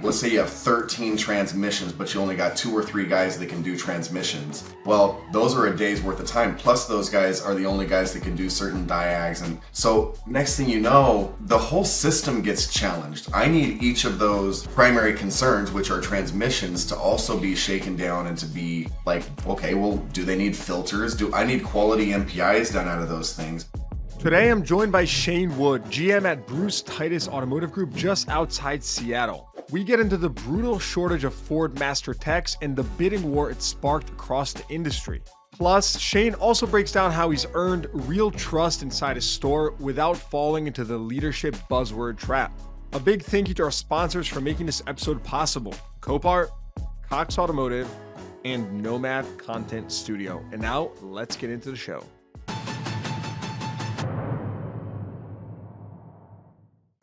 let's say you have 13 transmissions, but you only got 2 or 3 guys that can do transmissions. Well, those are a day's worth of time. Plus those guys are the only guys that can do certain diags. And so next thing you know, the whole system gets challenged. I need each of those primary concerns, which are transmissions, to also be shaken down and to be like, okay, well, do they need filters? Do I need quality MPIs done out of those things? Today, I'm joined by Shane Wood, GM at Bruce Titus Automotive Group just outside Seattle. We get into the brutal shortage of Ford Master Techs and the bidding war it sparked across the industry. Plus, Shane also breaks down how he's earned real trust inside his store without falling into the leadership buzzword trap. A big thank you to our sponsors for making this episode possible: Copart, Cox Automotive, and Nomad Content Studio. And now, let's get into the show.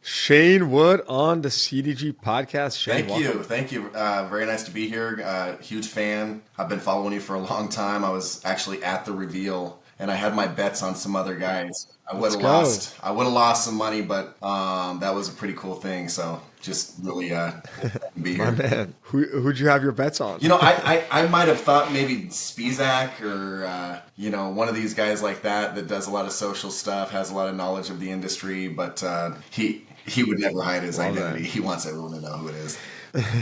Shane Wood on the CDG podcast. Shane, Thank you. Very nice to be here. Huge fan. I've been following you for a long time. I was actually at the reveal, and I had my bets on some other guys. I would have lost some money, but that was a pretty cool thing. So just really be here. My man, who'd you have your bets on? You know, I might have thought maybe Spizak or one of these guys like that does a lot of social stuff, has a lot of knowledge of the industry, but he would never hide his identity. He wants everyone to know who it is.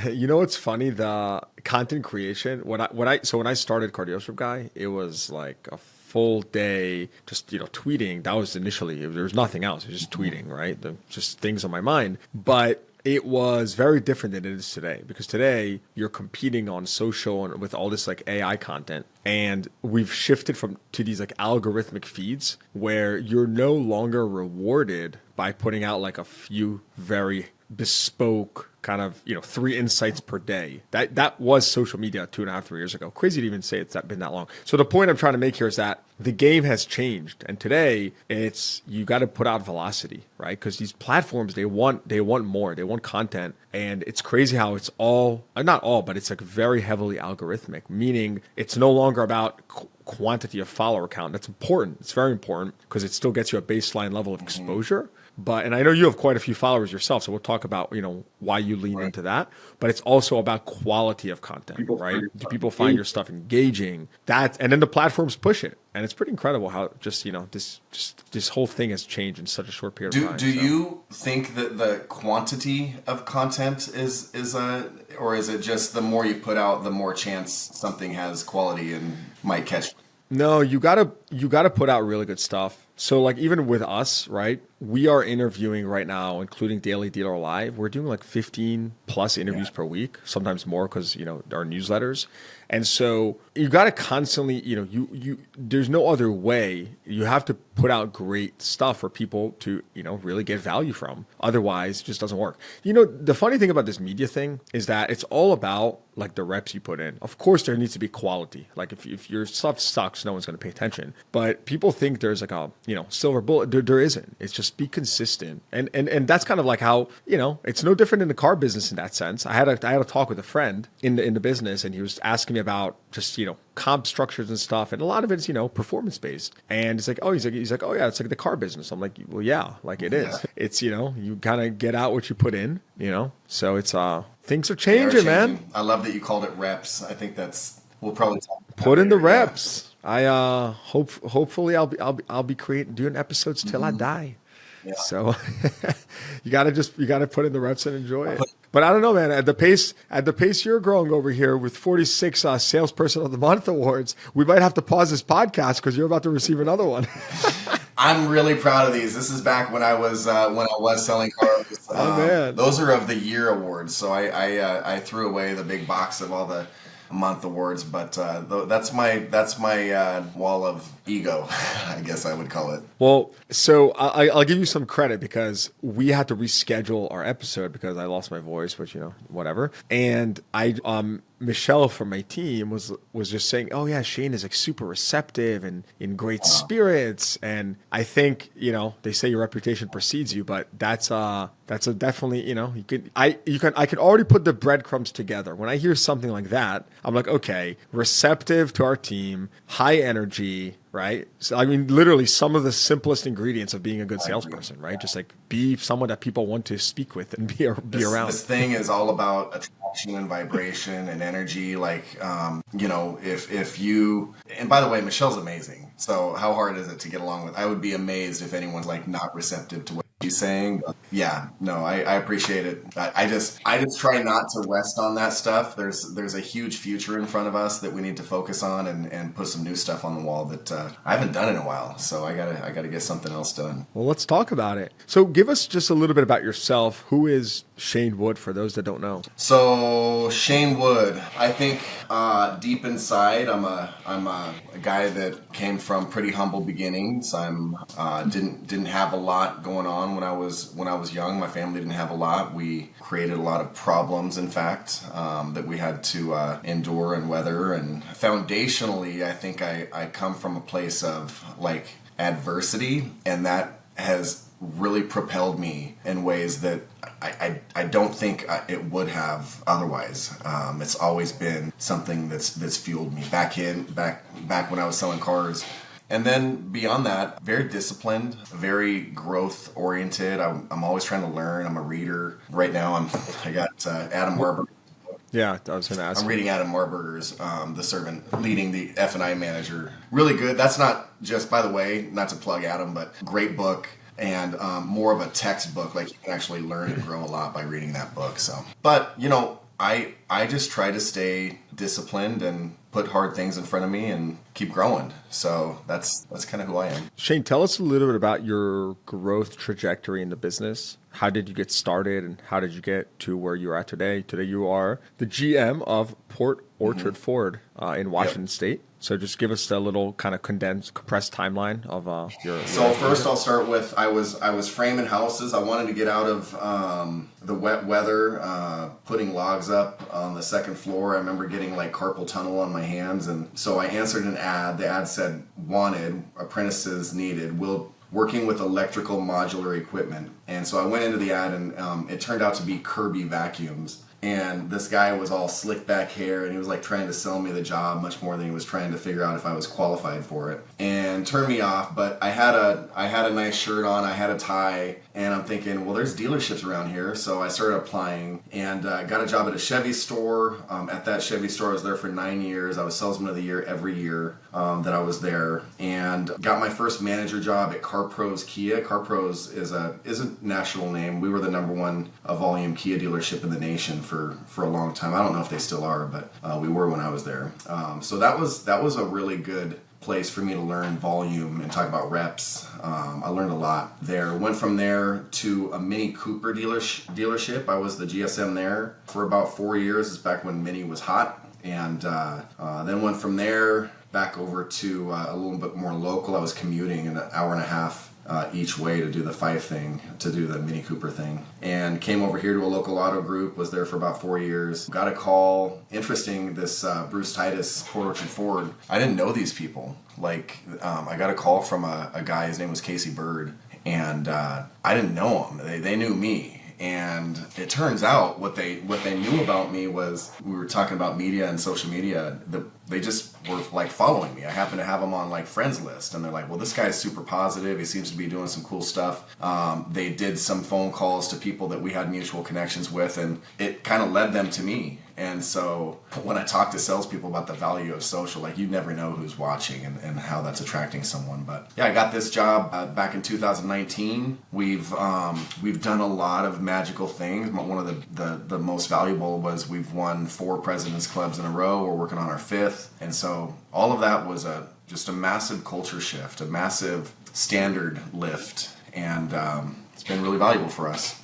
You know what's funny? The content creation. When I started Cardio Guy, it was like a full day just tweeting. That was initially. There was nothing else. It was just tweeting, right? Just things on my mind. But it was very different than it is today, because today you're competing on social and with all this like AI content, and we've shifted to these like algorithmic feeds where you're no longer rewarded by putting out like a few very bespoke kind of 3 insights per day. That was social media 2.5, 3 years ago. Crazy to even say it's been that long. So the point I'm trying to make here is that the game has changed, and today you got to put out velocity, right? Because these platforms, they want more, they want content, and it's crazy how it's all, not all, but it's like very heavily algorithmic, meaning it's no longer about quantity of follower count. That's important. It's very important because it still gets you a baseline level of exposure. And I know you have quite a few followers yourself, so we'll talk about why you lean into that. But it's also about quality of content, right? Do people find your stuff engaging? And then the platforms push it, and it's pretty incredible how this whole thing has changed in such a short period of time. Do you think that the quantity of content is or is it just the more you put out, the more chance something has quality and might catch? No, you gotta put out really good stuff. So like even with us, right? We are interviewing right now, including Daily Dealer Live. We're doing like 15 plus interviews per week, sometimes more because our newsletters. And so you got to constantly, there's no other way. You have to put out great stuff for people to, really get value from. Otherwise, it just doesn't work. The funny thing about this media thing is that it's all about like the reps you put in. Of course, there needs to be quality. Like if your stuff sucks, no one's going to pay attention. But people think there's like a, silver bullet. There isn't. It's just be consistent. And that's kind of like how, it's no different in the car business in that sense. I had a talk with a friend in the business, and he was asking me about just, comp structures and stuff. And a lot of it's, performance based. And it's like, he's like, oh yeah, it's like the car business. I'm like, well, yeah, like it is. It's, you kind of get out what you put in, so it's, things are changing, man. I love that you called it reps. I think we'll probably talk about put in the reps. Yeah. Hopefully I'll be doing episodes till I die. Yeah. So you gotta put in the reps and enjoy it. But I don't know, man. At the pace you're growing over here with 46 Salesperson of the Month awards, we might have to pause this podcast because you're about to receive another one. I'm really proud of these. This is back when I was selling cars. Oh man, those are of the year awards. So I threw away the big box of all the month awards, but that's my wall of ego, I guess I would call it. Well, so I'll give you some credit because we had to reschedule our episode because I lost my voice, which whatever. And Michelle from my team was just saying, oh yeah, Shane is like super receptive and in great spirits. And I think, they say your reputation precedes you, but that's a definitely, I can already put the breadcrumbs together. When I hear something like that, I'm like, okay, receptive to our team, high energy, right? So, I mean, literally some of the simplest ingredients of being a good I agree. salesperson, right? Just like be someone that people want to speak with and be around. This thing is all about attraction and vibration and energy. Like, if you, and by the way, Michelle's amazing. So how hard is it to get along with? I would be amazed if anyone's like not receptive to what she's saying. But yeah, no, I appreciate it. I just try not to rest on that stuff. There's a huge future in front of us that we need to focus on and put some new stuff on the wall that I haven't done in a while. So I gotta get something else done. Well, let's talk about it. So give us just a little bit about yourself. Who is Shane Wood for those that don't know? So Shane Wood, I think deep inside, I'm a guy that came from pretty humble beginnings. I'm didn't have a lot going on when I was young. My family didn't have a lot. We created a lot of problems, in fact, that we had to endure and weather. And foundationally, I think I come from a place of like adversity, and that has really propelled me in ways that I don't think it would have otherwise. It's always been something that's fueled me back when I was selling cars. And then beyond that, very disciplined, very growth oriented. I'm always trying to learn. I'm a reader. Right now I got Adam Warburg. Yeah, I was going to ask. I'm reading Adam Warburger's The Servant, leading the F&I manager. Really good. That's not just, by the way, not to plug Adam, but great book. And more of a textbook, like you can actually learn and grow a lot by reading that book. So, but I just try to stay disciplined and put hard things in front of me and keep growing. So that's kind of who I am. Shane, tell us a little bit about your growth trajectory in the business. How did you get started and how did you get to where you're at today? Today you are the GM of Port Orchard Ford in Washington State. So just give us a little kind of compressed timeline of your. So first I'll start with I was framing houses. I wanted to get out of the wet weather, putting logs up on the second floor. I remember getting like carpal tunnel on my hands, and so I answered an ad. The ad said wanted, apprentices needed, working with electrical modular equipment. And so I went into the ad, and it turned out to be Kirby vacuums. And this guy was all slick back hair, and he was like trying to sell me the job much more than he was trying to figure out if I was qualified for it, and turned me off. But I had a nice shirt on, I had a tie, and I'm thinking, well, there's dealerships around here. So I started applying and got a job at a Chevy store. At that Chevy store, I was there for 9 years. I was salesman of the year every year that I was there, and got my first manager job at CarPros Kia. CarPros is a national name. We were the number one volume Kia dealership in the nation for a long time. I don't know if they still are, but we were when I was there. So that was a really good place for me to learn volume and talk about reps. I learned a lot there. Went from there to a Mini Cooper dealership. I was the GSM there for about 4 years. It's back when Mini was hot. And then went from there back over to a little bit more local. I was commuting an hour and a half each way to do the to do the Mini Cooper thing, and came over here to a local auto group. Was there for about 4 years. Got a call. Interesting, this Bruce Titus Port Orchard Ford. I didn't know these people. Like I got a call from a guy. His name was Casey Bird, and I didn't know him. They knew me. And it turns out what they knew about me was, we were talking about media and social media. They just were like following me. I happened to have them on like friends list, and they're like, well, this guy's super positive. He seems to be doing some cool stuff. They did some phone calls to people that we had mutual connections with, and it kind of led them to me. And so when I talk to salespeople about the value of social, like you never know who's watching and how that's attracting someone. But yeah, I got this job back in 2019. We've done a lot of magical things. One of the most valuable was we've won 4 President's Clubs in a row. We're working on our 5th. And so all of that was just a massive culture shift, a massive standard lift. And it's been really valuable for us.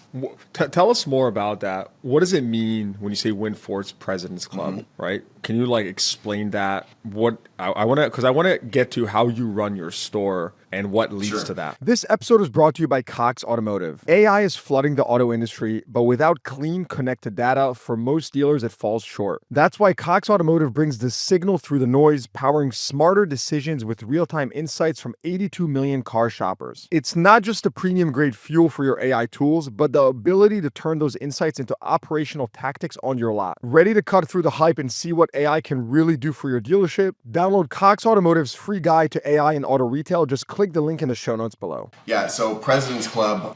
Tell us more about that. What does it mean when you say win Ford's President's Club, right? Can you like explain that? What I want to, because I want to get to how you run your store, and what leads Sure. to that. This episode is brought to you by Cox Automotive. AI is flooding the auto industry, but without clean, connected data, for most dealers, it falls short. That's why Cox Automotive brings the signal through the noise, powering smarter decisions with real-time insights from 82 million car shoppers. It's not just a premium-grade fuel for your AI tools, but the ability to turn those insights into operational tactics on your lot. Ready to cut through the hype and see what AI can really do for your dealership? Download Cox Automotive's free guide to AI in auto retail. Just click the link in the show notes below. Yeah, so President's Club,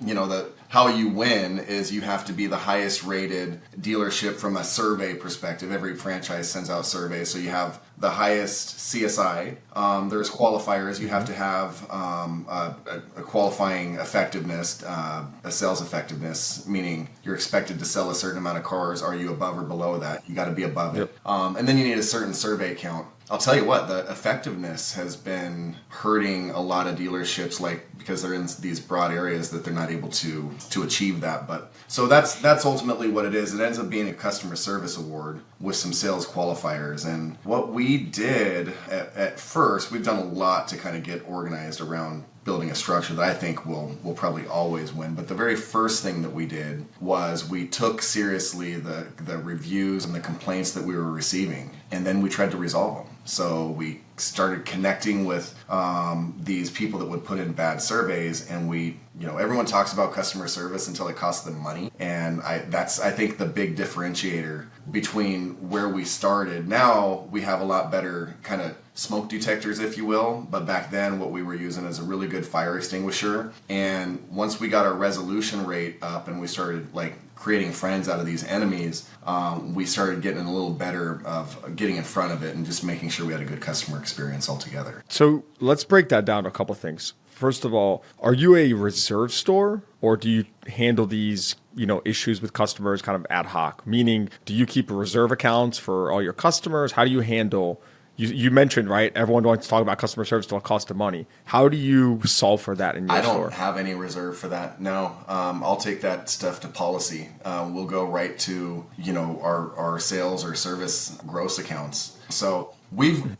how you win is you have to be the highest rated dealership from a survey perspective. Every franchise sends out surveys, so you have the highest CSI. There's qualifiers. You have to have a qualifying effectiveness, a sales effectiveness, meaning you're expected to sell a certain amount of cars. Are you above or below that? You got to be above it. And then you need a certain survey count. I'll tell you what, the effectiveness has been hurting a lot of dealerships, because they're in these broad areas that they're not able to achieve that. But so that's ultimately what it is. It ends up being a customer service award with some sales qualifiers. And what we did at first, we've done a lot to kind of get organized around building a structure that I think will probably always win. But the very first thing that we did was we took seriously the reviews and the complaints that we were receiving, and then we tried to resolve them. So we started connecting with these people that would put in bad surveys, and everyone talks about customer service until it costs them money, and that's I think the big differentiator between where we started. Now we have a lot better kind of smoke detectors, if you will, but back then what we were using is a really good fire extinguisher. And once we got our resolution rate up and we started creating friends out of these enemies, we started getting a little better of getting in front of it and just making sure we had a good customer experience altogether. So let's break that down to a couple things. First of all, are you a reserve store, or do you handle these issues with customers kind of ad hoc? Meaning, do you keep reserve accounts for all your customers? How do you handle? You mentioned, right, everyone wants to talk about customer service till it costs them money. How do you solve for that in your store? I don't have any reserve for that, no. I'll take that stuff to policy. We'll go right to, our sales or service gross accounts. So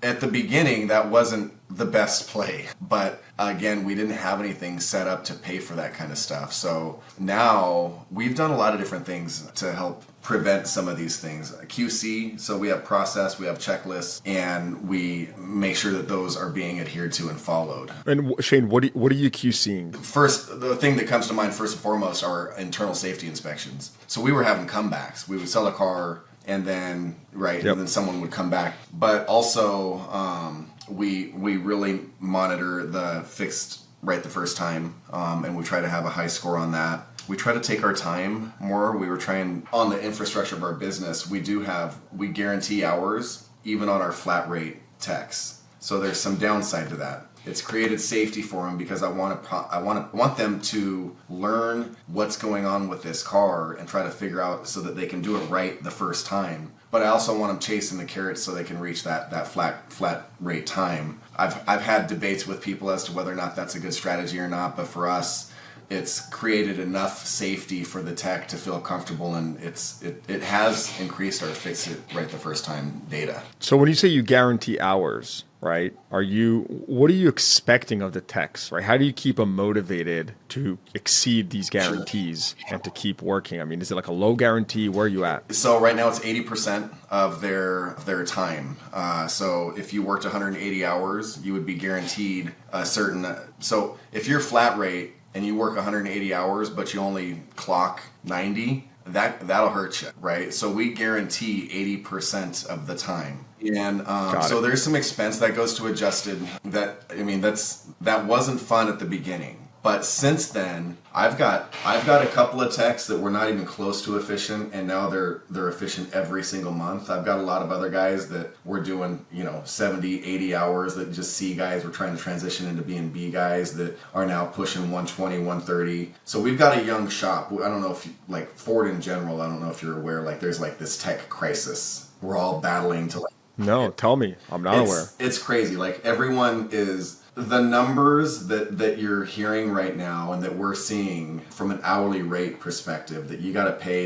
at the beginning, that wasn't the best play. But again, we didn't have anything set up to pay for that kind of stuff. So now we've done a lot of different things to help prevent some of these things. QC, so we have process, we have checklists, and we make sure that those are being adhered to and followed. And Shane, what are you QCing? First, the thing that comes to mind first and foremost are internal safety inspections. So we were having comebacks. We would sell a car, and then and then someone would come back. But also, we really monitor the fixed right the first time, and we try to have a high score on that. We try to take our time more. We were trying on the infrastructure of our business. We guarantee hours even on our flat rate techs. So there's some downside to that. It's created safety for them because I want them to learn what's going on with this car and try to figure out so that they can do it right the first time. But I also want them chasing the carrots so they can reach that flat rate time. I've had debates with people as to whether or not that's a good strategy or not, but for us, it's created enough safety for the tech to feel comfortable, and it has increased our fix it right the first time data. So when you say you guarantee hours, right? What are you expecting of the techs, right? How do you keep them motivated to exceed these guarantees and to keep working? I mean, is it like a low guarantee? Where are you at? So right now it's 80% of their time. So if you worked 180 hours, you would be guaranteed a certain. So if you're flat rate and you work 180 hours, but you only clock 90, that'll hurt you, right? So we guarantee 80% of the time. And so there's some expense that goes to adjusted. That wasn't fun at the beginning. But since then, I've got a couple of techs that were not even close to efficient, and now they're efficient every single month. I've got a lot of other guys that were doing 70, 80 hours that just C guys were trying to transition into being B guys that are now pushing 120, 130. So we've got a young shop. I don't know if Ford in general, I don't know if you're aware, there's this tech crisis. We're all battling to No, tell me. I'm not aware. It's crazy. Everyone is. The numbers that you're hearing right now and that we're seeing from an hourly rate perspective that you got to pay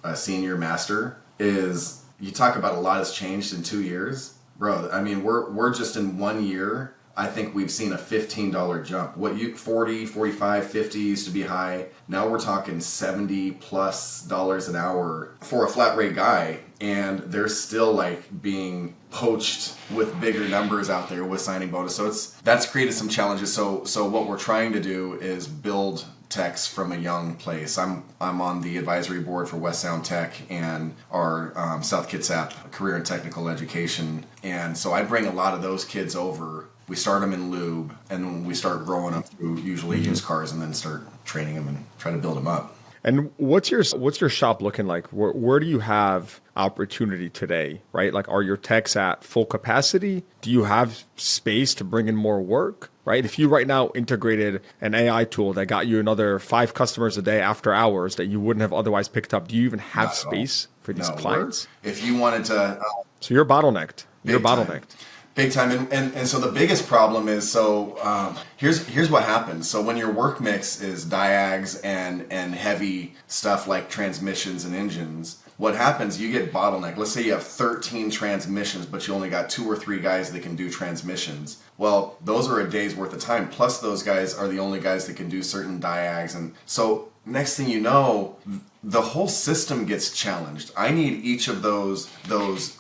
a senior master is, you talk about a lot has changed in 2 years. Bro, I mean, we're just in 1 year I think we've seen a $15 jump. 40, 45, 50 used to be high. Now we're talking $70+ an hour for a flat rate guy. And they're still like being poached with bigger numbers out there with signing bonus. So that's created some challenges. So what we're trying to do is build techs from a young place. I'm on the advisory board for West Sound Tech and our South Kitsap Career and Technical Education. And so I bring a lot of those kids over. We start them in lube, and then we start growing them through usually used cars, and then start training them and try to build them up. And what's your shop looking like? Where do you have opportunity today, right? Like, are your techs at full capacity? Do you have space to bring in more work, right? If you right now integrated an AI tool that got you another 5 customers a day after hours that you wouldn't have otherwise picked up, do you even have space for these clients? If you wanted to... So you're bottlenecked. You're bottlenecked. Big time. And so the biggest problem is, here's what happens. So when your work mix is diags and heavy stuff like transmissions and engines, what happens, you get bottleneck. Let's say you have 13 transmissions, but you only got 2 or 3 guys that can do transmissions. Well, those are a day's worth of time. Plus those guys are the only guys that can do certain diags. And so next thing you know, the whole system gets challenged. I need each of those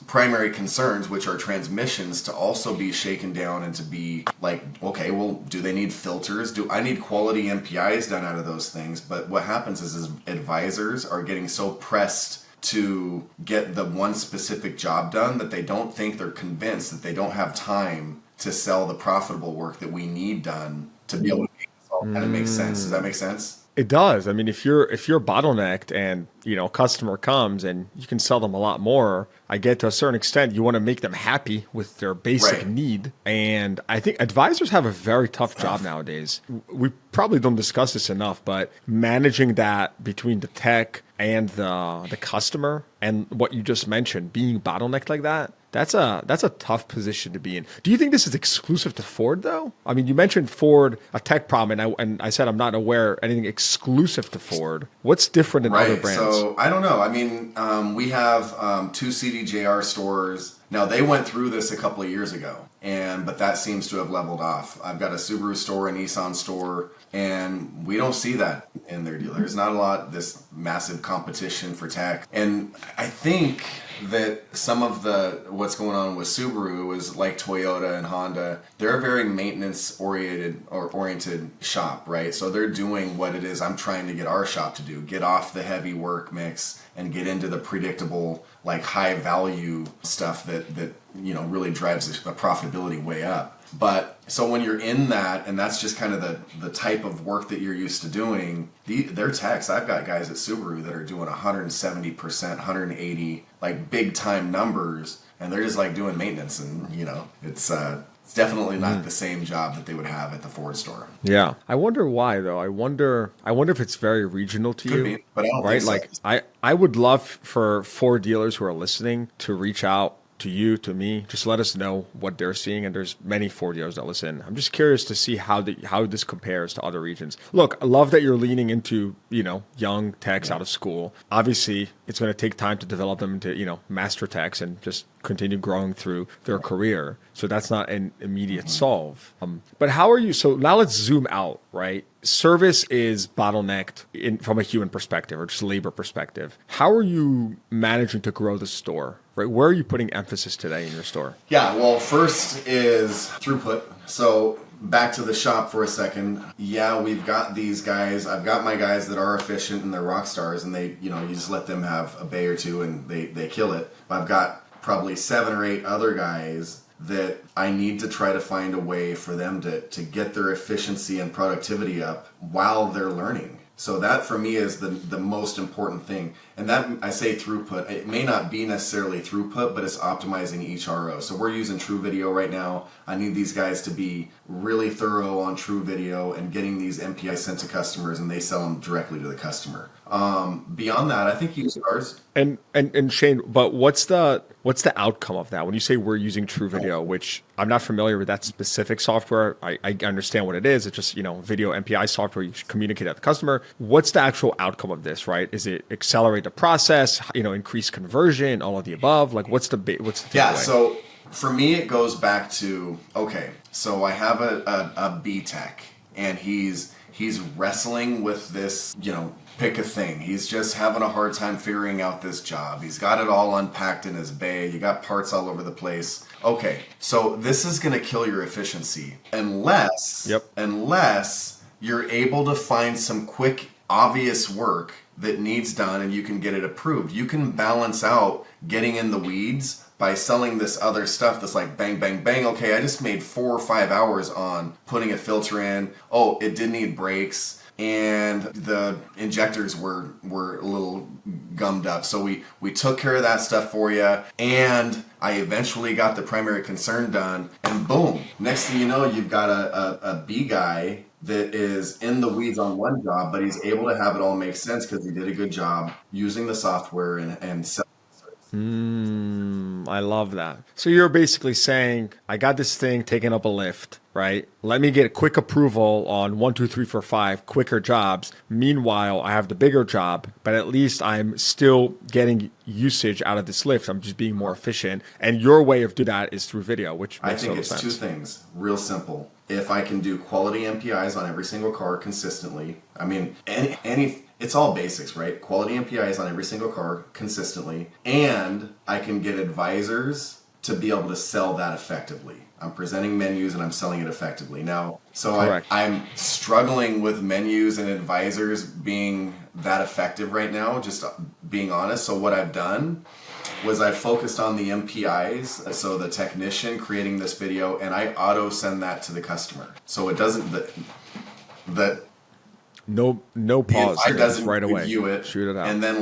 primary concerns, which are transmissions, to also be shaken down and to be like, okay, well, do they need filters? Do I need quality MPIs done out of those things? But what happens is advisors are getting so pressed to get the one specific job done that they don't think, they're convinced that they don't have time to sell the profitable work that we need done to be able to make this all kind of make sense. Does that make sense? It does. I mean, if you're bottlenecked and, a customer comes and you can sell them a lot more, I get to a certain extent, you want to make them happy with their basic need. And I think advisors have a very tough job nowadays. We probably don't discuss this enough, but managing that between the tech and the customer and what you just mentioned, being bottlenecked like that, that's a tough position to be in. Do you think this is exclusive to Ford, though? I mean, you mentioned Ford, a tech problem, and I said I'm not aware anything exclusive to Ford. What's different in other brands? So I don't know. I mean, we have 2 CDJR stores. Now, they went through this a couple of years ago, but that seems to have leveled off. I've got a Subaru store, a Nissan store, and we don't see that in their deal. There's not a lot, this massive competition for tech. And I think that some of what's going on with Subaru is like Toyota and Honda. They're a very maintenance oriented shop, right? So they're doing what it is I'm trying to get our shop to do: get off the heavy work mix and get into the predictable, like high value stuff that really drives the profitability way up. But so when you're in that, and that's just kind of the type of work that you're used to doing, they're techs. I've got guys at Subaru that are doing 170%, 180, like big time numbers, and they're just like doing maintenance, and it's definitely not the same job that they would have at the Ford store. Yeah, I wonder why though. I wonder if it's very regional to Could you. be, but I don't right? think so. Like I would love for Ford dealers who are listening to reach out to you, to me, just let us know what they're seeing. And there's many Ford dealers that listen. I'm just curious to see how this compares to other regions. Look, I love that you're leaning into, young techs out of school. Obviously, it's going to take time to develop them into, master techs and just continue growing through their career. So that's not an immediate solve. But how are you? So now let's zoom out, right? Service is bottlenecked from a human perspective or just labor perspective. How are you managing to grow the store? Right? Where are you putting emphasis today in your store? Yeah, well, first is throughput. So back to the shop for a second. Yeah, we've got these guys. I've got my guys that are efficient and they're rock stars, and they, you just let them have a bay or two and they kill it. But I've got probably 7 or 8 other guys that I need to try to find a way for them to get their efficiency and productivity up while they're learning. So that for me is the most important thing. And that, I say throughput, it may not be necessarily throughput, but it's optimizing each RO. So we're using True Video right now. I need these guys to be really thorough on True Video and getting these MPI sent to customers, and they sell them directly to the customer. Beyond that, I think used cars. And Shane, but what's the outcome of that? When you say we're using True Video, which I'm not familiar with that specific software. I understand what it is. It's just, video MPI software. You communicate at the customer. What's the actual outcome of this, right? Is it accelerate the process, increase conversion, all of the above? Like what's the takeaway? Yeah, so For me, it goes back to, okay, so I have a B tech, and he's wrestling with this, pick a thing. He's just having a hard time figuring out this job. He's got it all unpacked in his bay. You got parts all over the place. Okay, so this is going to kill your efficiency unless you're able to find some quick, obvious work that needs done and you can get it approved. You can balance out getting in the weeds by selling this other stuff that's like bang, bang, bang. Okay, I just made 4 or 5 hours on putting a filter in. Oh, it did need brakes, and the injectors were a little gummed up. So we took care of that stuff for you, and I eventually got the primary concern done, and boom. Next thing you know, you've got a B guy that is in the weeds on one job, but he's able to have it all make sense because he did a good job using the software and I love that. So you're basically saying, I got this thing taking up a lift, right? Let me get a quick approval on 1, 2, 3, 4, 5 quicker jobs. Meanwhile, I have the bigger job, but at least I'm still getting usage out of this lift. I'm just being more efficient. And your way of doing that is through video, which makes I think it's sense. 2 things. Real simple. If I can do quality MPIs on every single car consistently, I mean, it's all basics, right? Quality MPIs on every single car consistently, and I can get advisors to be able to sell that effectively. I'm presenting menus and I'm selling it effectively. Now, so I'm struggling with menus and advisors being that effective right now, just being honest. So what I've done was I focused on the MPIs, so the technician creating this video, and I auto send that to the customer. So it doesn't, no pause. It doesn't right away. Review it, shoot it out, and then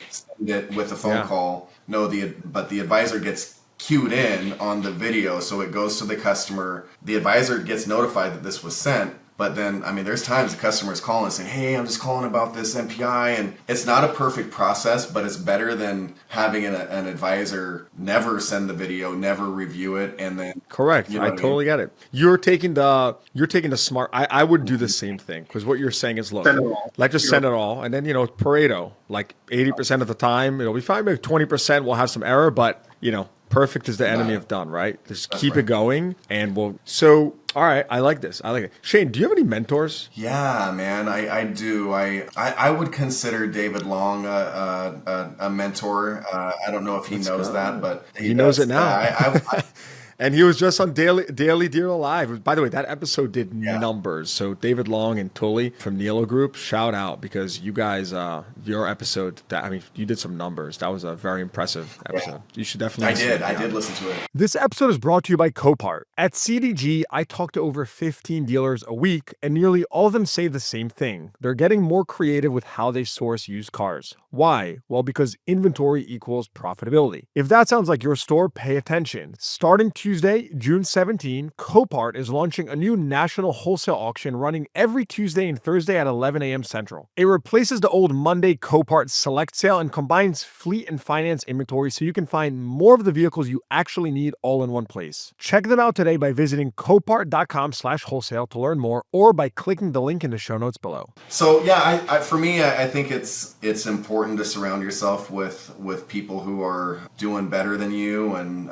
send it with a phone call. No, but the advisor gets cued in on the video, so it goes to the customer. The advisor gets notified that this was sent. But then, I mean, there's times the customer's calling and saying, hey, I'm just calling about this MPI. And it's not a perfect process, but it's better than having an advisor never send the video, never review it, and then... Correct. I totally get it. You're taking the smart... I would do the same thing, because what you're saying is, look, let's just send it all. And then, Pareto, like 80% of the time, it'll be fine. Maybe 20% will have some error, but, perfect is the enemy of done, right? Just keep it going, and we'll... So... All right, I like this. I like it. Shane, do you have any mentors? Yeah, man, I do. I would consider David Long a mentor. I don't know if he knows that, but he knows it now. And he was just on Daily Deal Alive. By the way, that episode did numbers. So David Long and Tully from Nilo Group, shout out, because you guys, your episode, you did some numbers. That was a very impressive episode. Yeah. You should definitely I did listen to it. This episode is brought to you by Copart. At CDG, I talk to over 15 dealers a week, and nearly all of them say the same thing. They're getting more creative with how they source used cars. Why? Well, because inventory equals profitability. If that sounds like your store, pay attention. Starting Tuesday, June 17, Copart is launching a new national wholesale auction running every Tuesday and Thursday at 11 a.m. Central. It replaces the old Monday Copart Select Sale and combines fleet and finance inventory so you can find more of the vehicles you actually need all in one place. Check them out today by visiting copart.com/wholesale to learn more, or by clicking the link in the show notes below. So yeah, for me, I think it's important to surround yourself with people who are doing better than you, and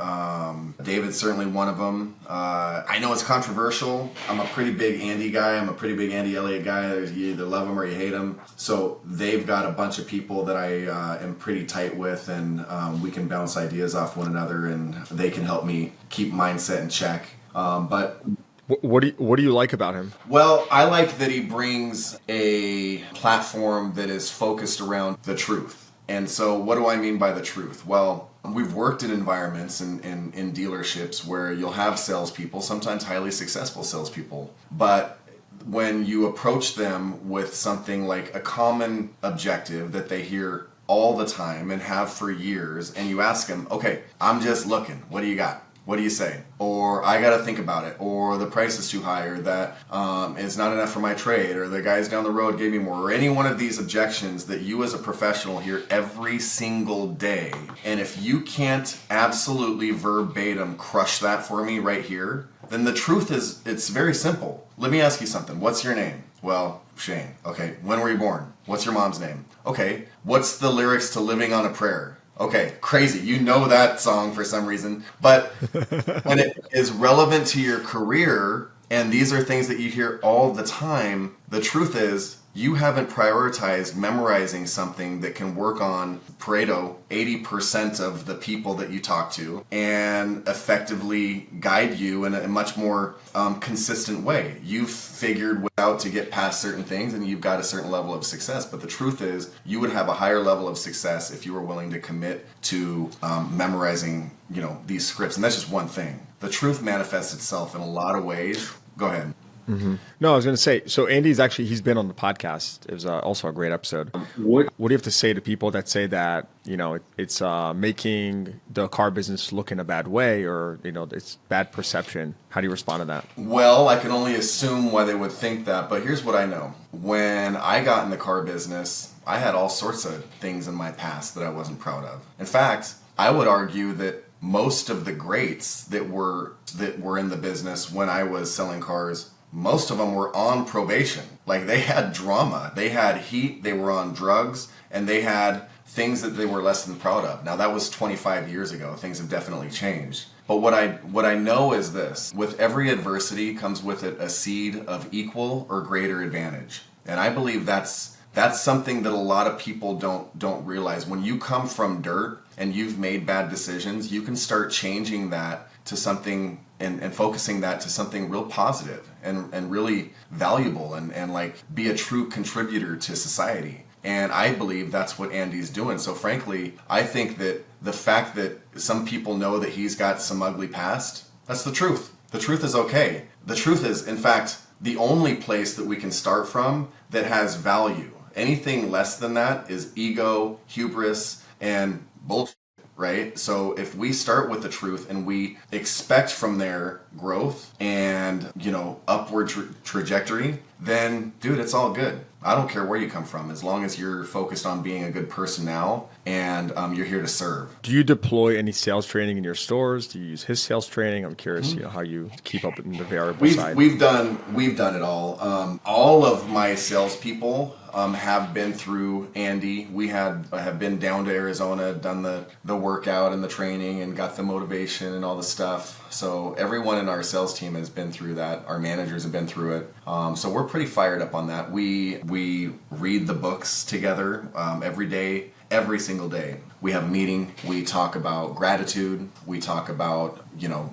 David's certainly one of them. I know it's controversial. I'm a pretty big Andy guy. I'm a pretty big Andy Elliott guy. You either love him or you hate him. So they've got a bunch of people that I am pretty tight with, and we can bounce ideas off one another, and they can help me keep mindset in check. But what do you like about him? Well, I like that he brings a platform that is focused around the truth. And so what do I mean by the truth? Well, we've worked in environments in dealerships where you'll have salespeople, sometimes highly successful salespeople, but when you approach them with something like a common objective that they hear all the time and have for years, and you ask them, okay, I'm just looking, what do you got? What do you say? Or I got to think about it, or the price is too high, or that it's not enough for my trade, or the guys down the road gave me more, or any one of these objections that you as a professional hear every single day. And if you can't absolutely verbatim crush that for me right here, then the truth is, it's very simple. Let me ask you something. What's your name? Well, Shane. Okay. When were you born? What's your mom's name? Okay. What's the lyrics to Living on a Prayer? Okay, crazy. You know that song for some reason. But when it is relevant to your career, and these are things that you hear all the time, the truth is you haven't prioritized memorizing something that can work on Pareto, 80% of the people that you talk to, and effectively guide you in a much more consistent way. You've figured out to get past certain things and you've got a certain level of success. But the truth is you would have a higher level of success if you were willing to commit to memorizing, these scripts. And that's just one thing. The truth manifests itself in a lot of ways. Go ahead. Mm-hmm. No, I was going to say, so he's been on the podcast. It was also a great episode. What do you have to say to people that say that, it's making the car business look in a bad way, or, it's bad perception? How do you respond to that? Well, I can only assume why they would think that, but here's what I know. When I got in the car business, I had all sorts of things in my past that I wasn't proud of. In fact, I would argue that most of the greats that were in the business when I was selling cars, most of them were on probation. Like, they had drama, they had heat, they were on drugs, and they had things that they were less than proud of. Now, that was 25 years ago. Things have definitely changed. But what I know is this: with every adversity comes with it a seed of equal or greater advantage. And I believe that's something that a lot of people don't realize. When you come from dirt and you've made bad decisions, you can start changing that to something and focusing that to something real positive and really valuable and like be a true contributor to society. And I believe that's what Andy's doing. So frankly, I think that the fact that some people know that he's got some ugly past, that's the truth. The truth is okay. The truth is, in fact, the only place that we can start from that has value. Anything less than that is ego, hubris, and bullshit. Right? So if we start with the truth and we expect from there growth and, upward trajectory, then, dude, it's all good. I don't care where you come from, as long as you're focused on being a good person now and you're here to serve. Do you deploy any sales training in your stores? Do you use his sales training? I'm curious, how you keep up in the variable side. We've done it all. All of my salespeople have been through Andy. We have been down to Arizona, done the workout and the training, and got the motivation and all the stuff. So everyone in our sales team has been through that. Our managers have been through it. So we're pretty fired up on that. We read the books together every day. Every single day. We have a meeting. We talk about gratitude. We talk about,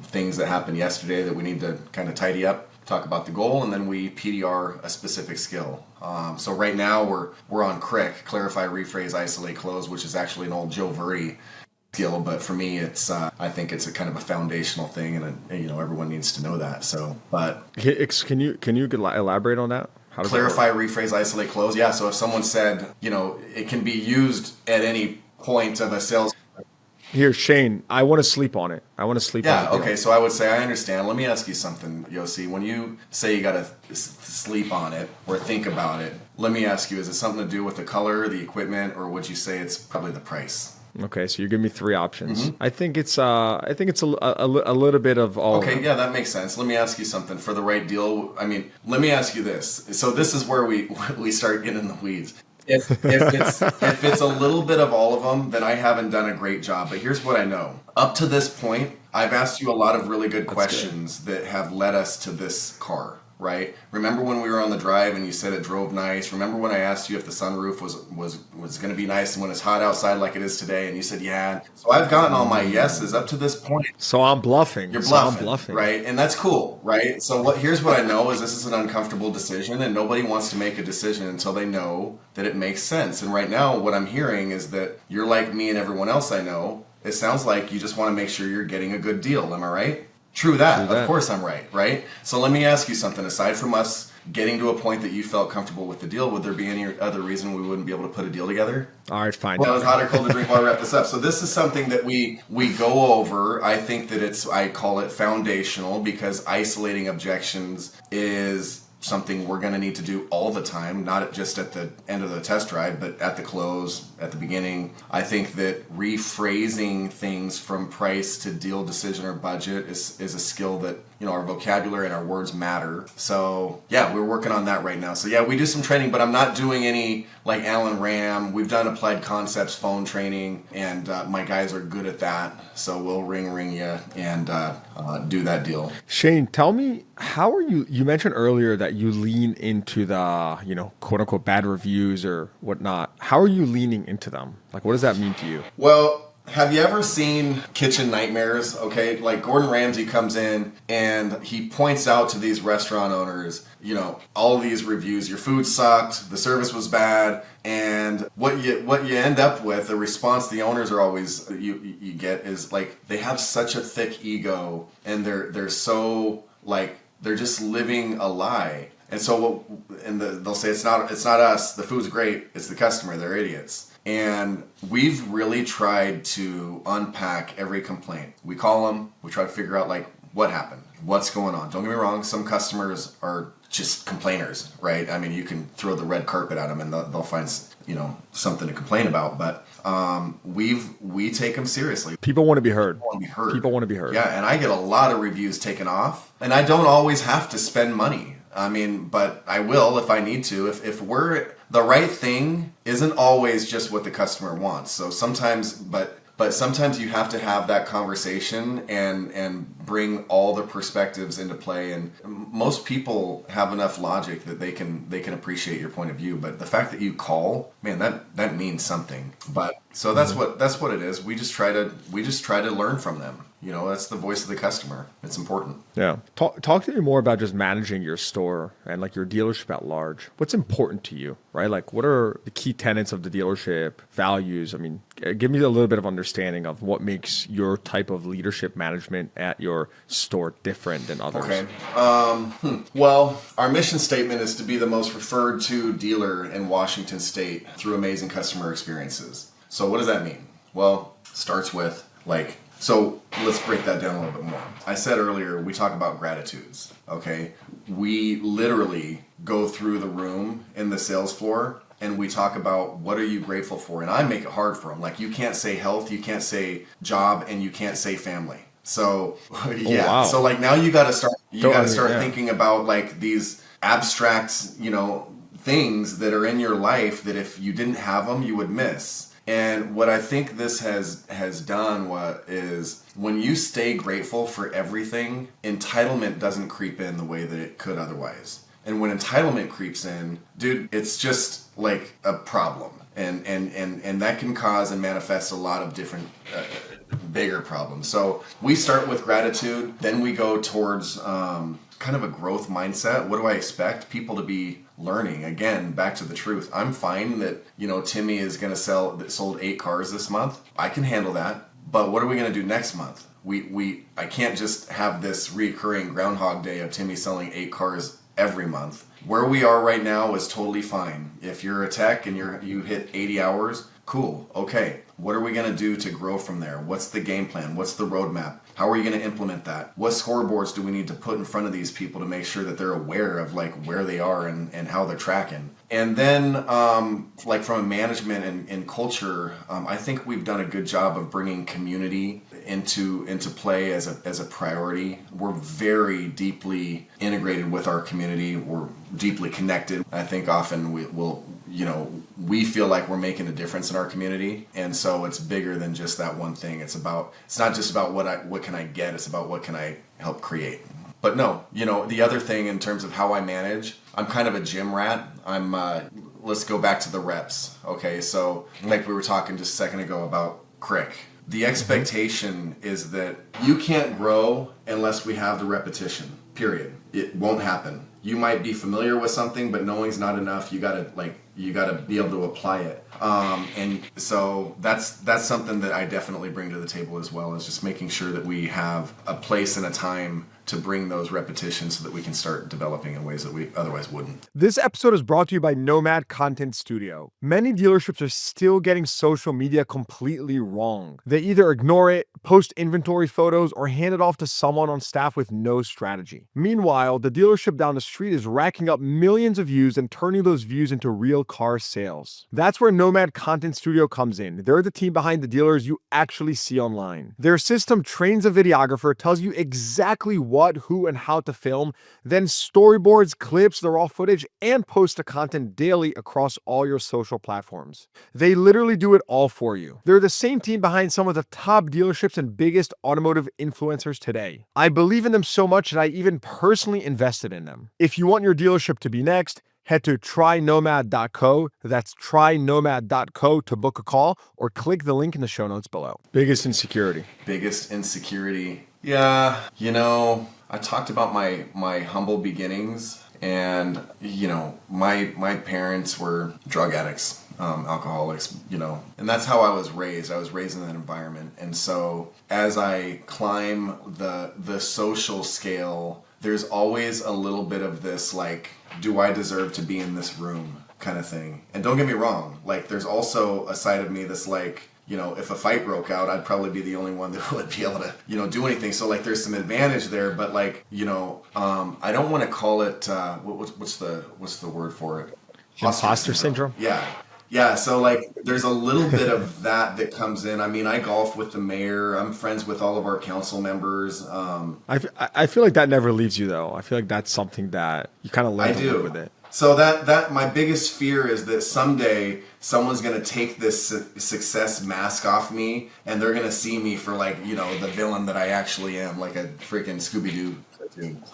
things that happened yesterday that we need to kind of tidy up. Talk about the goal, and then we PDR a specific skill. So right now we're on CRIC, clarify, rephrase, isolate, close, which is actually an old Joe Verdi skill, but for me it's I think it's a kind of a foundational thing, and everyone needs to know that. So, but can you elaborate on that? How does clarify, rephrase, isolate, close? Yeah. So if someone said, it can be used at any point of a sales. Here, Shane, I want to sleep on it. I want to sleep on it. Yeah, okay, so I would say, I understand. Let me ask you something, Yossi. When you say you got to sleep on it or think about it, let me ask you, is it something to do with the color, the equipment, or would you say it's probably the price? Okay, so you're giving me three options. Mm-hmm. I think it's a little bit of all. Okay, yeah, that makes sense. Let me ask you something. For the right deal, let me ask you this. So this is where we start getting in the weeds. If it's a little bit of all of them, then I haven't done a great job. But here's what I know. Up to this point, I've asked you a lot of really good questions that have led us to this car, right? Remember when we were on the drive and you said it drove nice? Remember when I asked you if the sunroof was going to be nice and when it's hot outside like it is today? And you said, yeah. So I've gotten all my yeses up to this point. So I'm bluffing. You're bluffing, right? And that's cool, right? So here's what I know is this is an uncomfortable decision, and nobody wants to make a decision until they know that it makes sense. And right now, what I'm hearing is that you're like me and everyone else I know. It sounds like you just want to make sure you're getting a good deal. Am I right? True that. Of course I'm right? So let me ask you something. Aside from us getting to a point that you felt comfortable with the deal, would there be any other reason we wouldn't be able to put a deal together? All right, fine. Well, it's hot or cold to drink while I wrap this up. So this is something that we go over. I think that I call it foundational, because isolating objections is something we're going to need to do all the time, not just at the end of the test drive, but at the close, at the beginning. I think that rephrasing things from price to deal, decision, or budget is a skill that our vocabulary and our words matter. So yeah, we're working on that right now. So yeah, we do some training, but I'm not doing any like Alan Ram. We've done applied concepts phone training, and my guys are good at that. So we'll ring you and do that deal. Shane, tell me, how are you mentioned earlier that you lean into the, quote unquote bad reviews or whatnot. How are you leaning into them? Like, what does that mean to you? Well, have you ever seen Kitchen Nightmares? Okay, like Gordon Ramsay comes in and he points out to these restaurant owners, all these reviews. Your food sucked, the service was bad, and what you end up with, the response the owners are always you get is like they have such a thick ego, and they're so like they're just living a lie. And so they'll say it's not us. The food's great. It's the customer. They're idiots. And we've really tried to unpack every complaint. We call them. We try to figure out like what happened, what's going on. Don't get me wrong. Some customers are just complainers, right? I mean, you can throw the red carpet at them and they'll find something to complain about. But we take them seriously. People want to be heard. People want to be heard. Yeah, and I get a lot of reviews taken off, and I don't always have to spend money. I mean, but I will if I need to. If we're the right thing isn't always just what the customer wants. So sometimes, but sometimes you have to have that conversation and bring all the perspectives into play. And most people have enough logic that they can appreciate your point of view. But the fact that you call, man, that means something. But so that's what it is. We just try to learn from them. That's the voice of the customer. It's important. Yeah. Talk to me more about just managing your store and like your dealership at large. What's important to you, right? Like, what are the key tenets of the dealership, values? I mean, give me a little bit of understanding of what makes your type of leadership management at your store different than others. Okay. Well, our mission statement is to be the most referred to dealer in Washington State through amazing customer experiences. So what does that mean? Well, starts with so let's break that down a little bit more. I said earlier, we talk about gratitudes, okay? We literally go through the room in the sales floor and we talk about what are you grateful for? And I make it hard for them. Like, you can't say health, you can't say job, and you can't say family. So, yeah. Oh, wow. So like now you got to start thinking about like these abstract, things that are in your life that if you didn't have them, you would miss. And what I think this has done is when you stay grateful for everything, entitlement doesn't creep in the way that it could otherwise. And when entitlement creeps in, dude, it's just like a problem. And that can cause and manifest a lot of different bigger problems. So we start with gratitude, then we go towards kind of a growth mindset. What do I expect people to be learning? Again, back to the truth. I'm fine that, Timmy is going to sold 8 cars this month. I can handle that. But what are we going to do next month? I can't just have this recurring Groundhog Day of Timmy selling 8 cars every month. Where we are right now is totally fine. If you're a tech and you hit 80 hours, cool. Okay. What are we going to do to grow from there? What's the game plan? What's the roadmap? How are you going to implement that? What scoreboards do we need to put in front of these people to make sure that they're aware of like where they are and how they're tracking? And then like from a management and culture, I think we've done a good job of bringing community into play as a priority. We're very deeply integrated with our community. We're deeply connected. I think often we feel like we're making a difference in our community, and so it's bigger than just that one thing. It's not just about what can I get, it's about what can I help create. But no, the other thing in terms of how I manage, I'm kind of a gym rat. Let's go back to the reps. Okay, so like we were talking just a second ago about Crick. The expectation is that you can't grow unless we have the repetition, period. It won't happen. You might be familiar with something, but knowing's not enough. You gotta be able to apply it. And so that's something that I definitely bring to the table as well, is just making sure that we have a place and a time to bring those repetitions so that we can start developing in ways that we otherwise wouldn't. This episode is brought to you by Nomad Content Studio. Many dealerships are still getting social media completely wrong. They either ignore it, post inventory photos, or hand it off to someone on staff with no strategy. Meanwhile, the dealership down the street is racking up millions of views and turning those views into real real car sales. That's where Nomad Content Studio comes in. They're the team behind the dealers you actually see online. Their system trains a videographer, tells you exactly what, who, and how to film, then storyboards, clips, the raw footage, and posts the content daily across all your social platforms. They literally do it all for you. They're the same team behind some of the top dealerships and biggest automotive influencers today. I believe in them so much that I even personally invested in them. If you want your dealership to be next, head to trynomad.co. That's trynomad.co to book a call or click the link in the show notes below. Biggest insecurity. Biggest insecurity. Yeah, you know, I talked about my humble beginnings, and you know, my parents were drug addicts, alcoholics, you know, and that's how I was raised. I was raised in that environment, and so as I climb the social scale, there's always a little bit of this like, do I deserve to be in this room kind of thing. And don't get me wrong, like there's also a side of me that's like, you know, if a fight broke out, I'd probably be the only one that would be able to, you know, do anything. So like there's some advantage there, but like, you know, I don't want to call it, what's the word for it? Imposter syndrome? Yeah. Yeah, so like there's a little bit of that comes in. I mean, I golf with the mayor. I'm friends with all of our council members. I feel like that never leaves you though. I feel like that's something that you kind of learn to live with it. So that my biggest fear is that someday someone's gonna take this success mask off me, and they're gonna see me for like, you know, the villain that I actually am, like a freaking Scooby-Doo cartoon.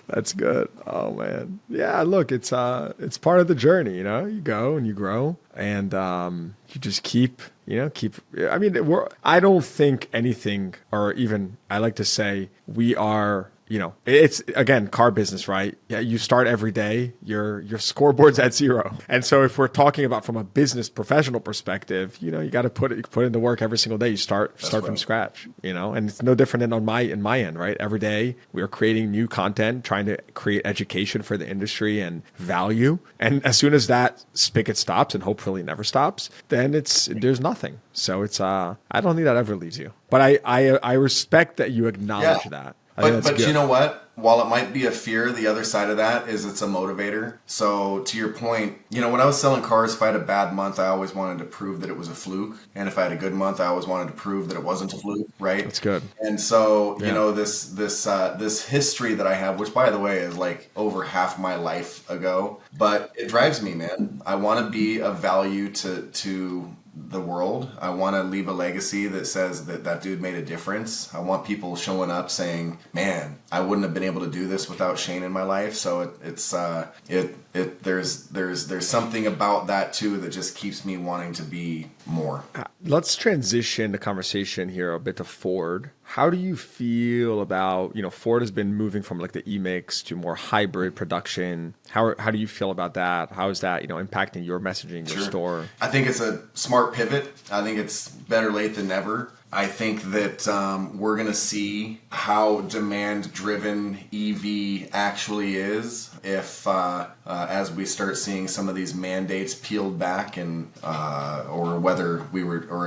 That's good. Oh man. Yeah, look, it's part of the journey, you know. You go and you grow, and you just keep I mean, I don't think anything, or even I like to say we are, you know, it's again car business, right? Yeah, you start every day, your scoreboard's at 0. And so if we're talking about from a business professional perspective, you know, you got to put in the work every single day. You start from scratch, you know, and it's no different than on my end, right? Every day we are creating new content, trying to create education for the industry and value. And as soon as that spigot stops, and hopefully never stops, then there's nothing. So it's I don't think that ever leaves you. But I respect that you acknowledge that. But you know what? While it might be a fear, the other side of that is it's a motivator. So to your point, you know, when I was selling cars, if I had a bad month, I always wanted to prove that it was a fluke. And if I had a good month, I always wanted to prove that it wasn't a fluke, right? That's good. And so, you know, this history that I have, which by the way is like over half my life ago, but it drives me, man. I want to be of value to the world. I want to leave a legacy that says that dude made a difference. I want people showing up saying, man, I wouldn't have been able to do this without Shane in my life. So there's something about that too that just keeps me wanting to be more. Let's transition the conversation here a bit to Ford. How do you feel about, you know, Ford has been moving from like the e-mix to more hybrid production. How do you feel about that? How is that, you know, impacting your messaging, your store? I think it's a smart pivot. I think it's better late than never. I think that we're going to see how demand-driven EV actually is if, as we start seeing some of these mandates peeled back, and or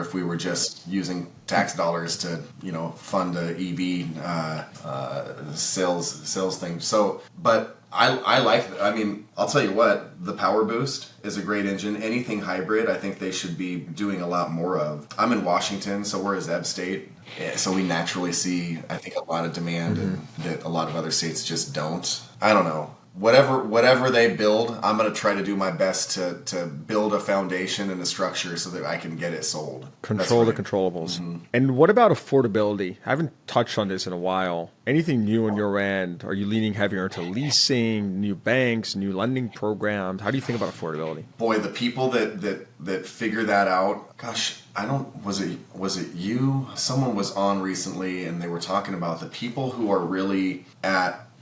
if we were just using tax dollars to, you know, fund a EV sales thing. So, but I like, I mean, I'll tell you what, the Power Boost is a great engine. Anything hybrid, I think they should be doing a lot more of. I'm in Washington, so we're a ZEB state. So we naturally see, I think, a lot of demand and that a lot of other states just don't. I don't know. Whatever they build, I'm going to try to do my best to build a foundation and a structure so that I can get it sold. Control the controllables. Mm-hmm. And what about affordability? I haven't touched on this in a while. Anything new on your end? Are you leaning heavier into leasing, new banks, new lending programs? How do you think about affordability? Boy, the people that figure that out, gosh, was it you? Someone was on recently and they were talking about the people who are really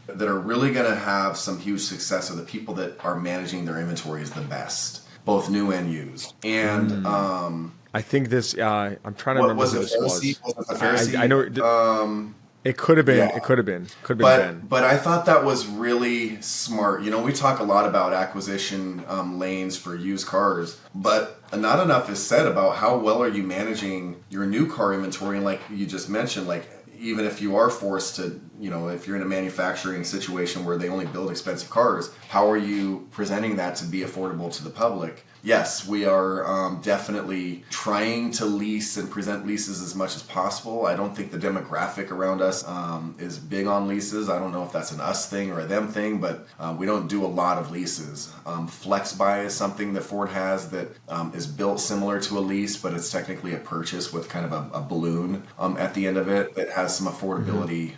that are really going to have some huge success are the people that are managing their inventories the best, both new and used. And I think this. I'm trying to remember who this was. Was it the Pharisee? I know. It could have been. Yeah. It could have been. Could have been Ben. But I thought that was really smart. You know, we talk a lot about acquisition lanes for used cars, but not enough is said about how well are you managing your new car inventory. And like you just mentioned, like even if you are forced to, if you're in a manufacturing situation where they only build expensive cars, how are you presenting that to be affordable to the public? Yes, we are definitely trying to lease and present leases as much as possible. I don't think the demographic around us is big on leases. I don't know if that's an us thing or a them thing, but we don't do a lot of leases. Flex buy is something that Ford has that is built similar to a lease, but it's technically a purchase with kind of a balloon at the end of it that has some affordability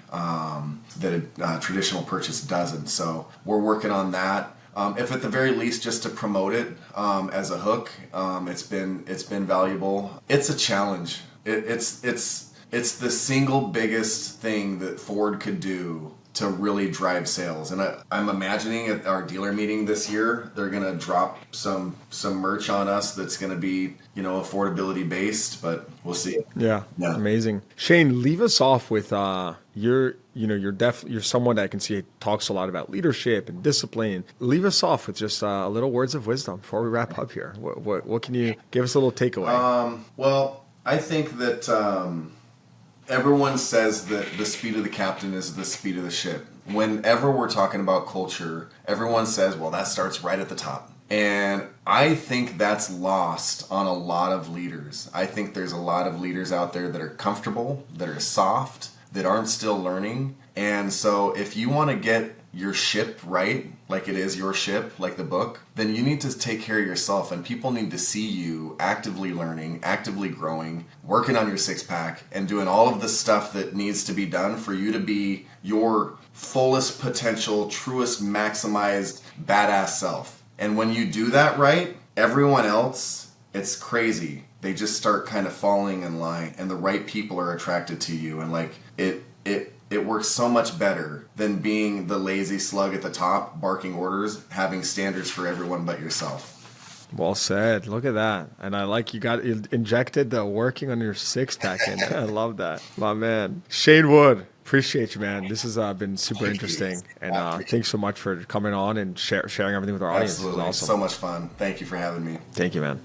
that a traditional purchase doesn't. So we're working on that. If at the very least just to promote it as a hook, it's been valuable. It's a challenge. It's the single biggest thing that Ford could do to really drive sales. And I'm imagining at our dealer meeting this year, they're gonna drop some merch on us that's gonna be affordability based, but we'll see. Yeah. Amazing. Shane, leave us off with you're someone that I can see talks a lot about leadership and discipline. Leave us off with just little words of wisdom before we wrap up here. What can you give us a little takeaway? Well, I think that everyone says that the speed of the captain is the speed of the ship. Whenever we're talking about culture, everyone says, well, that starts right at the top. And I think that's lost on a lot of leaders. I think there's a lot of leaders out there that are comfortable, that are soft, that aren't still learning. And so if you want to get your ship right, like it is your ship, like the book, then you need to take care of yourself, and people need to see you actively learning, actively growing, working on your six-pack, and doing all of the stuff that needs to be done for you to be your fullest potential, truest, maximized, badass self. And when you do that right, everyone else, it's crazy. They just start kind of falling in line, and the right people are attracted to you, and like it works so much better than being the lazy slug at the top, barking orders, having standards for everyone but yourself. Well said. Look at that. And I like you injected the working on your six-pack in there. I love that. My man. Shane Wood, appreciate you, man. This has been super interesting. And thanks so much for coming on and sharing everything with our audience. Absolutely. It was awesome. So much fun. Thank you for having me. Thank you, man.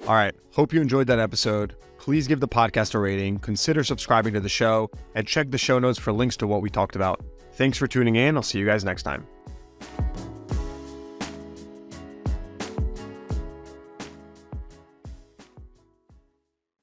All right. Hope you enjoyed that episode. Please give the podcast a rating, consider subscribing to the show, and check the show notes for links to what we talked about. Thanks for tuning in. I'll see you guys next time.